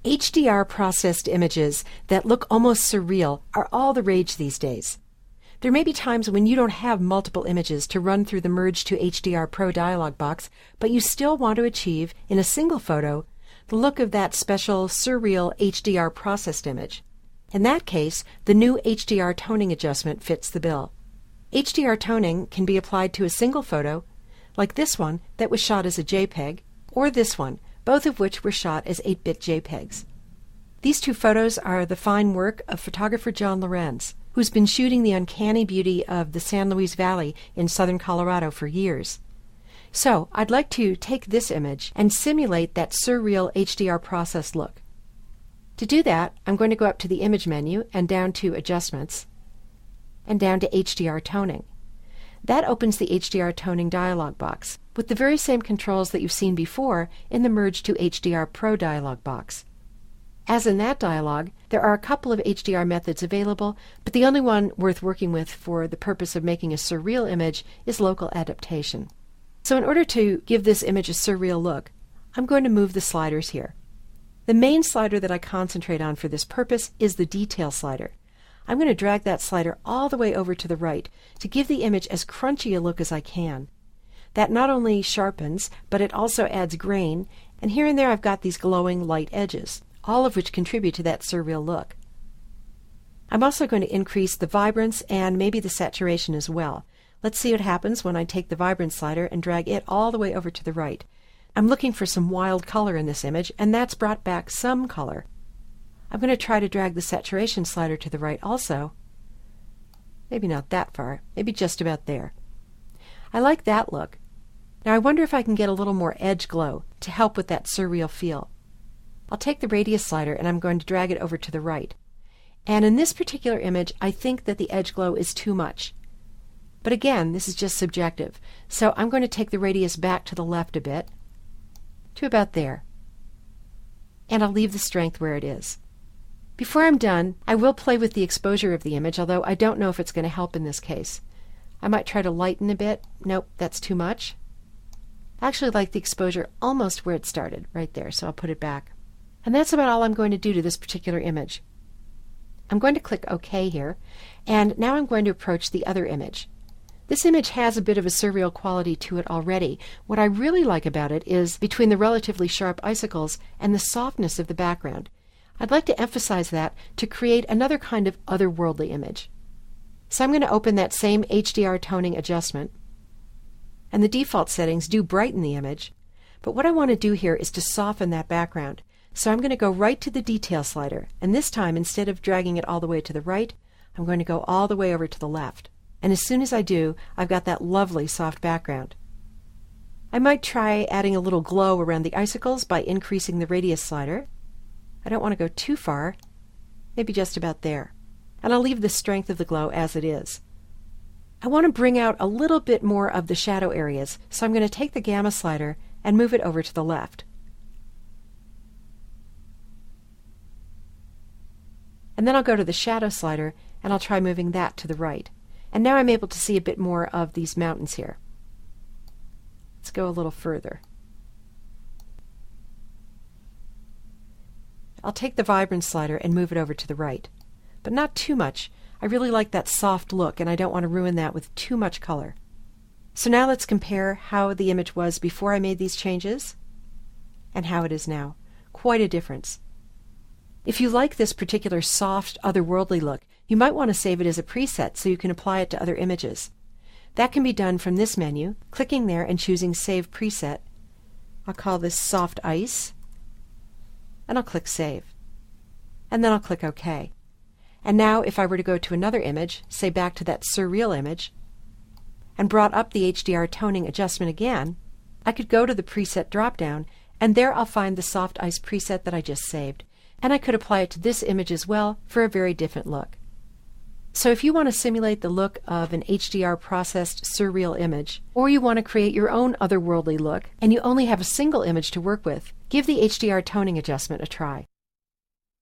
HDR processed images that look almost surreal are all the rage these days. There may be times when you don't have multiple images to run through the Merge to HDR Pro dialog box, but you still want to achieve, in a single photo, the look of that special surreal HDR processed image. In that case, the new HDR toning adjustment fits the bill. HDR toning can be applied to a single photo, like this one that was shot as a JPEG, or this one, both of which were shot as 8-bit JPEGs. These two photos are the fine work of photographer John Lorenz, who's been shooting the uncanny beauty of the San Luis Valley in southern Colorado for years. So I'd like to take this image and simulate that surreal HDR processed look. To do that, I'm going to go up to the Image menu and down to Adjustments, and down to HDR Toning. That opens the HDR Toning dialog box, with the very same controls that you've seen before in the Merge to HDR Pro dialog box. As in that dialog, there are a couple of HDR methods available, but the only one worth working with for the purpose of making a surreal image is local adaptation. So in order to give this image a surreal look, I'm going to move the sliders here. The main slider that I concentrate on for this purpose is the Detail slider. I'm going to drag that slider all the way over to the right to give the image as crunchy a look as I can. That not only sharpens, but it also adds grain, and here and there I've got these glowing light edges, all of which contribute to that surreal look. I'm also going to increase the vibrance and maybe the saturation as well. Let's see what happens when I take the vibrance slider and drag it all the way over to the right. I'm looking for some wild color in this image, and that's brought back some color. I'm going to try to drag the saturation slider to the right also. Maybe not that far, maybe just about there. I like that look. Now I wonder if I can get a little more edge glow to help with that surreal feel. I'll take the radius slider and I'm going to drag it over to the right. And in this particular image, I think that the edge glow is too much. But again, this is just subjective. So I'm going to take the radius back to the left a bit, to about there. And I'll leave the strength where it is. Before I'm done, I will play with the exposure of the image, although I don't know if it's going to help in this case. I might try to lighten a bit. Nope, that's too much. I actually like the exposure almost where it started, right there, so I'll put it back. And that's about all I'm going to do to this particular image. I'm going to click OK here, and now I'm going to approach the other image. This image has a bit of a surreal quality to it already. What I really like about it is between the relatively sharp icicles and the softness of the background. I'd like to emphasize that to create another kind of otherworldly image. So I'm going to open that same HDR toning adjustment, and the default settings do brighten the image, but what I want to do here is to soften that background. So I'm going to go right to the Detail slider, and this time instead of dragging it all the way to the right, I'm going to go all the way over to the left. And as soon as I do, I've got that lovely soft background. I might try adding a little glow around the icicles by increasing the radius slider. I don't want to go too far, maybe just about there. And I'll leave the strength of the glow as it is. I want to bring out a little bit more of the shadow areas, so I'm going to take the Gamma slider and move it over to the left. And then I'll go to the Shadow slider and I'll try moving that to the right. And now I'm able to see a bit more of these mountains here. Let's go a little further. I'll take the Vibrance slider and move it over to the right, but not too much. I really like that soft look and I don't want to ruin that with too much color. So now let's compare how the image was before I made these changes and how it is now. Quite a difference. If you like this particular soft, otherworldly look, you might want to save it as a preset so you can apply it to other images. That can be done from this menu, clicking there and choosing Save Preset. I'll call this Soft Ice, and I'll click Save. And then I'll click OK. And now if I were to go to another image, say back to that surreal image, and brought up the HDR toning adjustment again, I could go to the preset drop-down, and there I'll find the Soft Ice preset that I just saved. And I could apply it to this image as well for a very different look. So if you want to simulate the look of an HDR processed surreal image, or you want to create your own otherworldly look, and you only have a single image to work with, give the HDR toning adjustment a try.